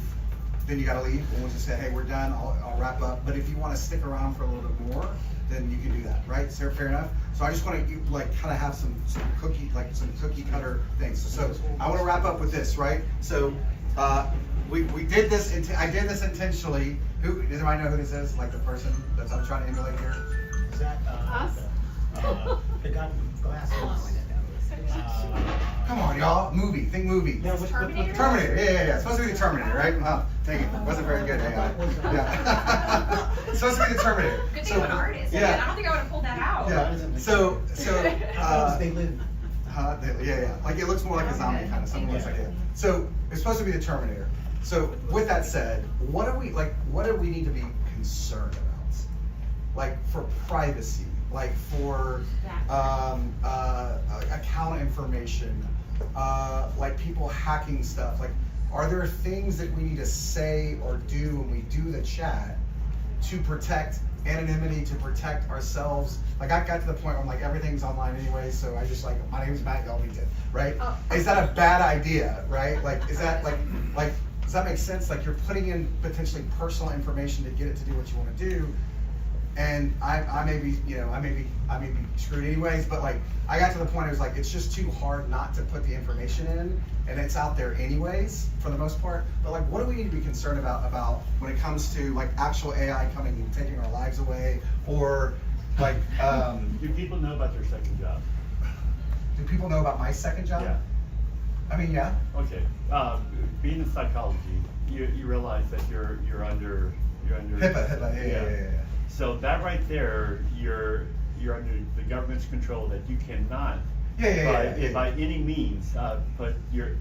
then you gotta leave, and we'll just say, hey, we're done, I'll wrap up. But if you wanna stick around for a little bit more, then you can do that, right? So fair enough? So I just wanna like kind of have some cookie cutter things. So I wanna wrap up with this, right? So we did this, I did this intentionally. Does anybody know who this is? Like the person that I'm trying to emulate here? Is that, Us? the guy with glasses? Come on, y'all. Movie. Think movie. Terminator. Yeah. It's supposed to be the Terminator, right? Oh, dang it. Wasn't very good, AI. Yeah. It's supposed to be the Terminator. Good thing I'm an artist. Yeah. I don't think I would have pulled that out. Yeah. So. They live. Yeah. Like it looks more like a zombie kind of. Something looks like it. So it's supposed to be the Terminator. So with that said, what do we need to be concerned about? Like for privacy, like for account information, like people hacking stuff. Like, are there things that we need to say or do when we do the chat to protect anonymity, to protect ourselves? Like I got to the point where I'm like, everything's online anyway, so I just like, my name's Matt, y'all meet it, right? Oh. Is that a bad idea, right? Like, is that like, does that make sense? Like you're putting in potentially personal information to get it to do what you want to do. And I may be screwed anyways, but like I got to the point it was like it's just too hard not to put the information in, and it's out there anyways for the most part. But like, what do we need to be concerned about when it comes to like actual AI coming and taking our lives away, or like do people know about their second job? Do people know about my second job? Yeah. I mean, yeah. Okay. Being in psychology, you realize that you're under HIPAA. Yeah. So that right there, you're under the government's control that you cannot by any means put your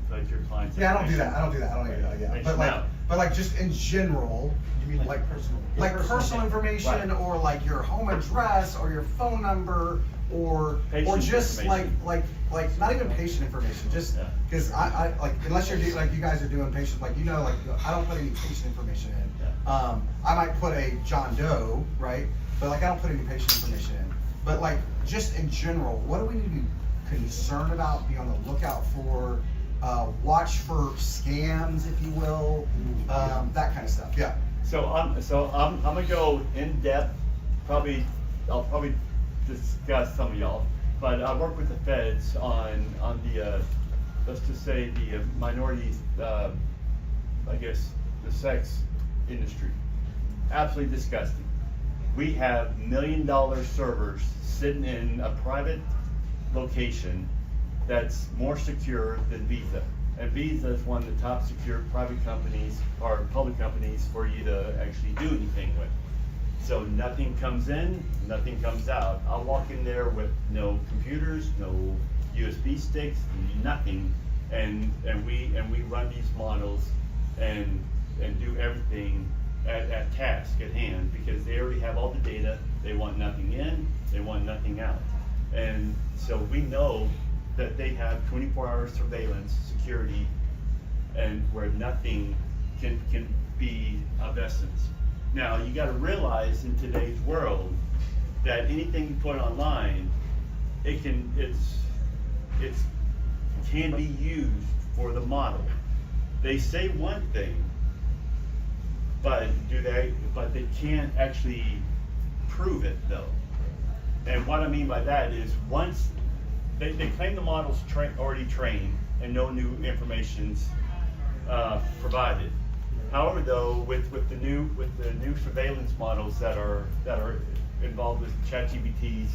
clients. Yeah, I don't do that. I don't do that. Yeah. But like just in general, you mean like personal information, right? Or like your home address or your phone number, or just like not even patient information, just because I like, unless you're like you guys are doing patient, like like I don't put any patient information in. I might put a John Doe, right? But like I don't put any patient information in. But like just in general, what do we need to be concerned about? Be on the lookout for, watch for scams, if you will, that kind of stuff. Yeah. So I'm gonna go in depth. I'll probably discuss some of y'all, but I work with the feds on the let's just say the minorities, I guess the sex industry. Absolutely disgusting. We have $1 million servers sitting in a private location that's more secure than Visa. And Visa is one of the top secure private companies or public companies for you to actually do anything with. So nothing comes in, nothing comes out. I'll walk in there with no computers, no USB sticks, nothing, and we run these models and do everything at task at hand, because they already have all the data. They want nothing in, they want nothing out. And so we know that they have 24-hour surveillance, security, and where nothing can be of essence. Now, you gotta realize in today's world that anything you put online, it can be used for the model. They say one thing, but they can't actually prove it though. And what I mean by that is, once they claim the model's already trained and no new information's provided. However, though, with the new surveillance models that are involved with ChatGPT's,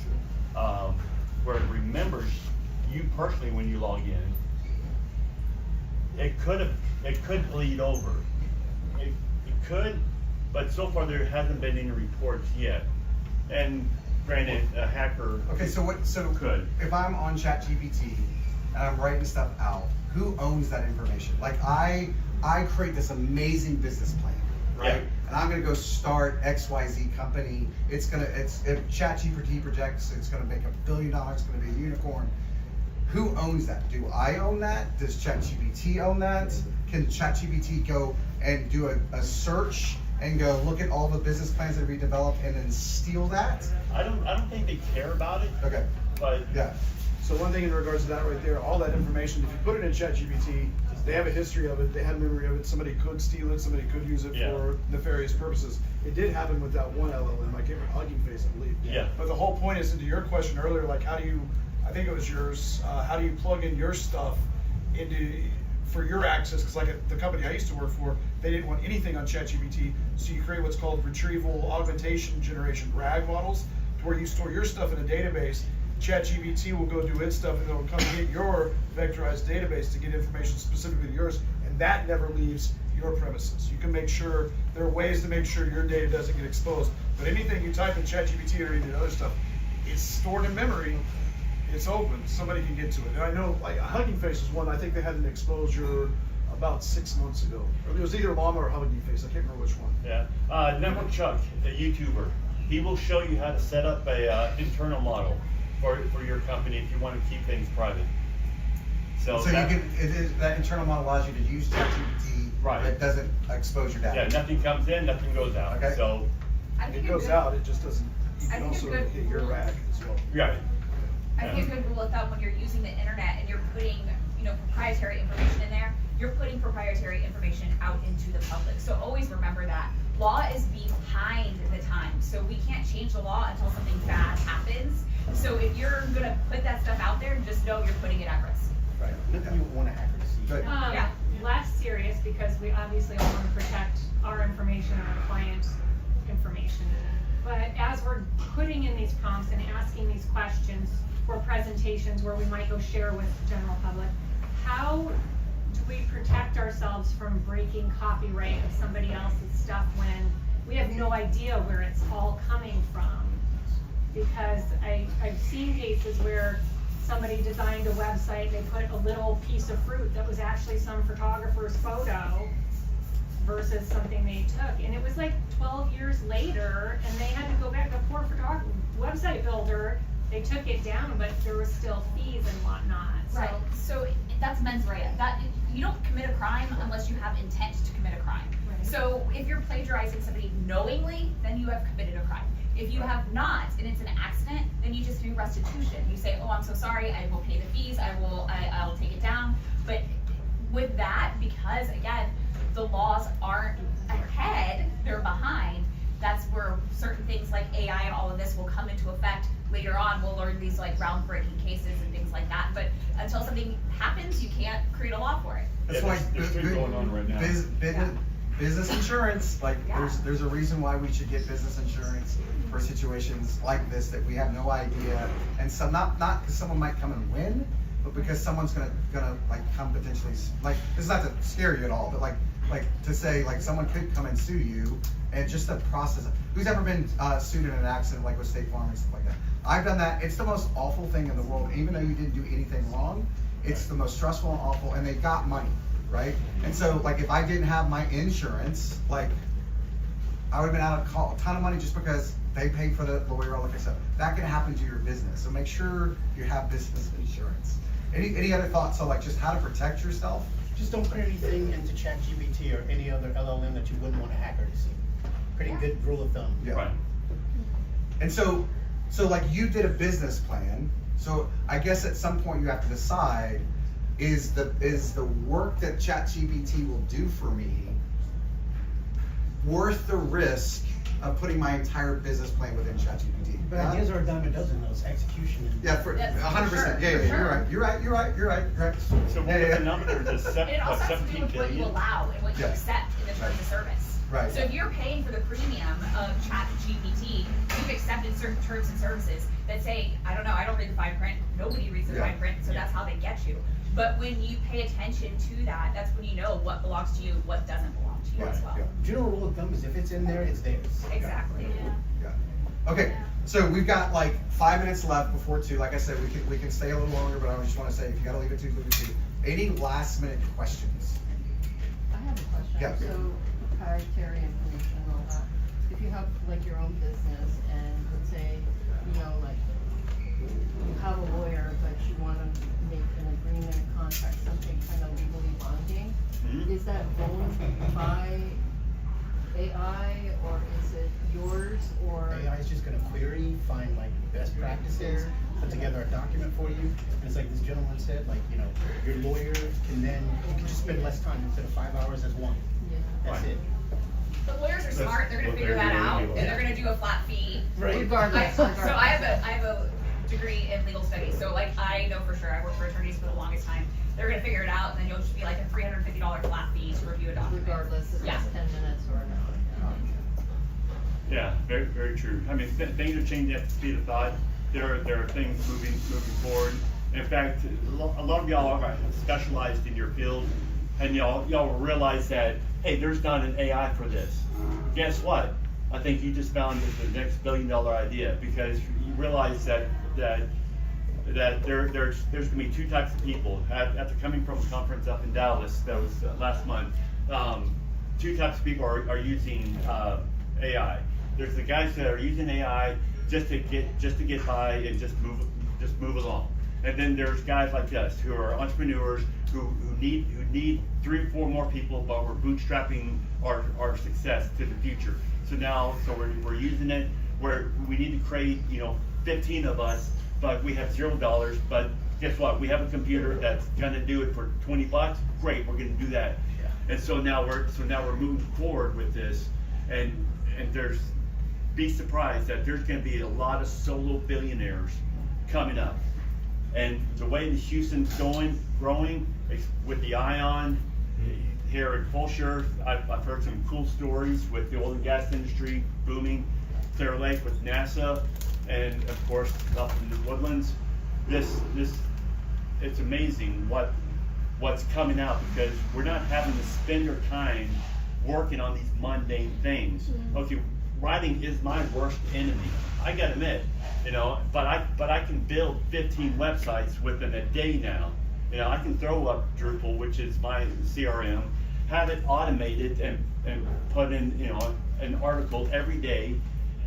where it remembers you personally when you log in, it could bleed over. It could, but so far there hasn't been any reports yet. And granted, a hacker could. If I'm on ChatGPT and I'm writing stuff out, who owns that information? Like I create this amazing business plan, right? Yeah. And I'm gonna go start XYZ company. If ChatGPT projects it's gonna make $1 billion, it's gonna be a unicorn. Who owns that? Do I own that? Does ChatGPT own that? Can ChatGPT go and do a search and go look at all the business plans that we developed and then steal that? I don't think they care about it. Okay. But yeah. So one thing in regards to that right there, all that information, if you put it in ChatGPT, they have a history of it, they have memory of it, somebody could steal it, somebody could use it for nefarious purposes. It did happen with that one LLM, I can't remember, Hugging Face, I believe. Yeah. But the whole point is, into your question earlier, like how do you, I think it was yours, how do you plug in your stuff for your access? Because like the company I used to work for, they didn't want anything on ChatGPT, so you create what's called retrieval augmentation generation, RAG models, to where you store your stuff in a database. ChatGPT will go do its stuff and it'll come get your vectorized database to get information specifically to yours, and that never leaves your premises. You can make sure, there are ways to make sure your data doesn't get exposed, but anything you type in ChatGPT or any other stuff, it's stored in memory, it's open, somebody can get to it. And I know, like Hugging Face is one, I think they had an exposure about 6 months ago. Or it was either Llama or Hugging Face, I can't remember which one. Yeah, Network Chuck, a YouTuber, he will show you how to set up a internal model for your company if you want to keep things private. So that internal model allows you to use ChatGPT, right? That doesn't expose your data. Yeah, nothing comes in, nothing goes out. Okay. So if it goes out, it just doesn't. You can also hit your RAG as well. Right. I think a good rule of thumb when you're using the internet and you're putting, proprietary information in there, you're putting proprietary information out into the public. So always remember that. Law is behind the times, so we can't change the law until something bad happens. So if you're gonna put that stuff out there, just know you're putting it at risk. Right. Nothing you want to accuracy. Yeah. Less serious, because we obviously all want to protect our information and our client information. But as we're putting in these prompts and asking these questions for presentations where we might go share with the general public, how do we protect ourselves from breaking copyright of somebody else's stuff when we have no idea where it's all coming from? Because I've seen cases where somebody designed a website, they put a little piece of fruit that was actually some photographer's photo versus something they took. And it was like 12 years later, and they had to go back, the poor website builder, they took it down, but there was still fees and whatnot. Right, so that's mens rea. You don't commit a crime unless you have intent to commit a crime. Right. So if you're plagiarizing somebody knowingly, then you have committed a crime. If you have not, and it's an accident, then you just do restitution. You say, oh, I'm so sorry, I will pay the fees, I'll take it down. But with that, because again, the laws aren't ahead, they're behind, that's where certain things like AI and all of this will come into effect. Later on, we'll learn these like groundbreaking cases and things like that. But until something happens, you can't create a law for it. That's why there's three going on right now. Business insurance, like there's a reason why we should get business insurance for situations like this that we have no idea, and some not because someone might come and win, but because someone's gonna like come potentially, like, this is not to scare you at all, but like to say, like, someone could come and sue you, and just the process. Who's ever been sued in an accident, like with State Farm and stuff like that? I've done that. It's the most awful thing in the world. Even though you didn't do anything wrong, it's the most stressful and awful, and they got money, right? And so, like, if I didn't have my insurance, like, I would have been out of a ton of money just because they paid for the lawyer, like I said. That can happen to your business, so make sure you have business insurance. Any other thoughts on, like, just how to protect yourself? Just don't put anything into ChatGPT or any other LLM that you wouldn't want a hacker to see. Pretty good rule of thumb. Yeah. Right. And so like, you did a business plan. So I guess at some point you have to decide, is the work that ChatGPT will do for me worth the risk of putting my entire business plan within ChatGPT? But ideas are a dime a dozen, though. It's execution. And yeah, for 100%. Yeah, you're right. So what was the number? And it also has to do with what you allow and what you accept in the terms of service. Right. So if you're paying for the premium of ChatGPT, you've accepted certain terms and services that say, I don't know, I don't read the fine print, nobody reads the fine print, so that's how they get you. But when you pay attention to that, that's when you know what belongs to you, what doesn't belong to you as well. General rule of thumb is if it's in there, it's theirs. Exactly. Yeah. Okay, so we've got like 5 minutes left before 2. Like I said, we can stay a little longer, but I just want to say, if you got to leave at 2, leave at 2. Any last minute questions? I have a question. Yeah. So, proprietary information and all that. If you have like your own business and let's say, you know, like you have a lawyer, but you want to make an agreement, contract, something kind of legally binding, is that owned by AI or is it yours or? AI is just going to query, find like best practices, put together a document for you. And it's like this gentleman said, like, you know, your lawyer can then, you can just spend less time instead of 5 hours as one. Yeah. That's it. But lawyers are smart, they're gonna figure that out, and they're gonna do a flat fee. Right. Regardless. So I have a degree in legal studies, so like I know for sure, I worked for attorneys for the longest time. They're gonna figure it out, and then you'll just be like a $350 flat fee to review a document. Regardless if it's 10 minutes or an hour. Yeah, very, very true. I mean, things are changing at the speed of thought. There are things moving forward. In fact, a lot of y'all are specialized in your field, and y'all realize that, hey, there's not an AI for this. Guess what? I think you just found the next billion-dollar idea, because you realize that there's gonna be 2 types of people. After coming from a conference up in Dallas that was last month, 2 types of people are using AI. There's the guys that are using AI just to get by and just move along. And then there's guys like us who are entrepreneurs who need 3 or 4 more people, but we're bootstrapping our success to the future. So we're using it where we need to create 15 of us, but we have $0. But guess what? We have a computer that's gonna do it for $20. Great, we're gonna do that. Yeah. And so now we're moving forward with this, and be surprised that there's gonna be a lot of solo billionaires coming up. And the way that Houston's growing with the ION here at Fulshire, I've heard some cool stories with the oil and gas industry booming, Clear Lake with NASA, and of course up in the Woodlands. It's amazing what's coming out, because we're not having to spend our time working on these mundane things. Okay, writing is my worst enemy. I gotta admit, but I can build 15 websites within a day now. I can throw up Drupal, which is my CRM, have it automated and put in an article every day.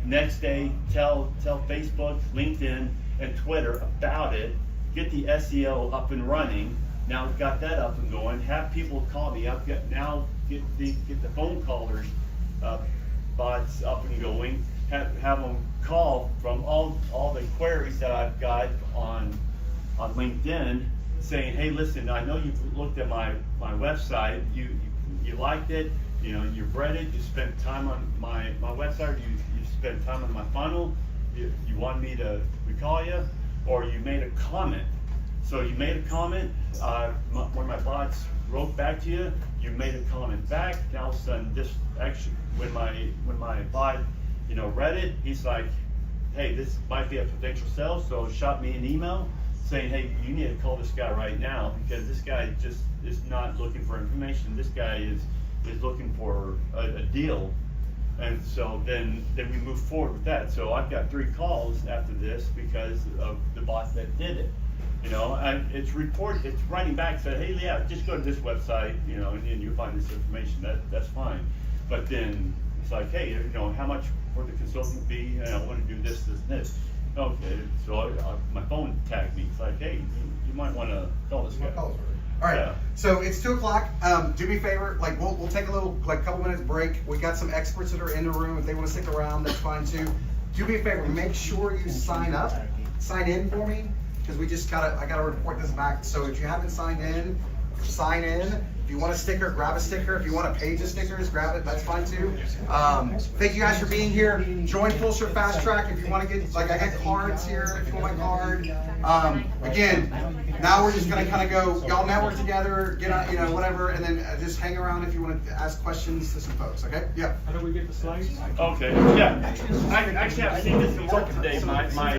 Next day, tell Facebook, LinkedIn, and Twitter about it. Get the SEO up and running. Now I've got that up and going. Have people call me. I've got now get the phone callers bots up and going. Have them call from all the queries that I've got on LinkedIn, saying, hey, listen, I know you've looked at my website, you liked it, you've read it, you spent time on my website, you spent time on my funnel, you want me to recall you, or you made a comment. So you made a comment, one of my bots wrote back to you, you made a comment back, now all of a sudden this actually, when my bot read it, he's like, hey, this might be a potential sale, so shot me an email, saying, hey, you need to call this guy right now because this guy just is not looking for information. This guy is looking for a deal. And so then we move forward with that. So I've got 3 calls after this because of the bot that did it. You know, and it's writing back saying, hey, yeah, just go to this website, you know, and you'll find this information. That's fine. But then it's like, hey, you know, how much for the consulting fee? And I want to do this, this, and this. Okay, so my phone tagged me. It's like, hey, you might want to call this guy. All right, so it's 2 o'clock. Do me a favor, like we'll take a little, like couple minutes break. We got some experts that are in the room. If they want to stick around, that's fine too. Do me a favor, make sure you sign in for me, because I gotta report this back. So if you haven't signed in, sign in. If you want a sticker, grab a sticker. If you want a page of stickers, grab it. That's fine too. Thank you guys for being here. Join Fulshear Fast Track if you want to get, like I got cards here if you want my card. Again, now we're just gonna kind of go, y'all network together, get on, you know, whatever, and then just hang around if you want to ask questions to some folks. Okay? Yeah. How do we get the slides? Okay. Yeah. Actually, I've seen this in work today. My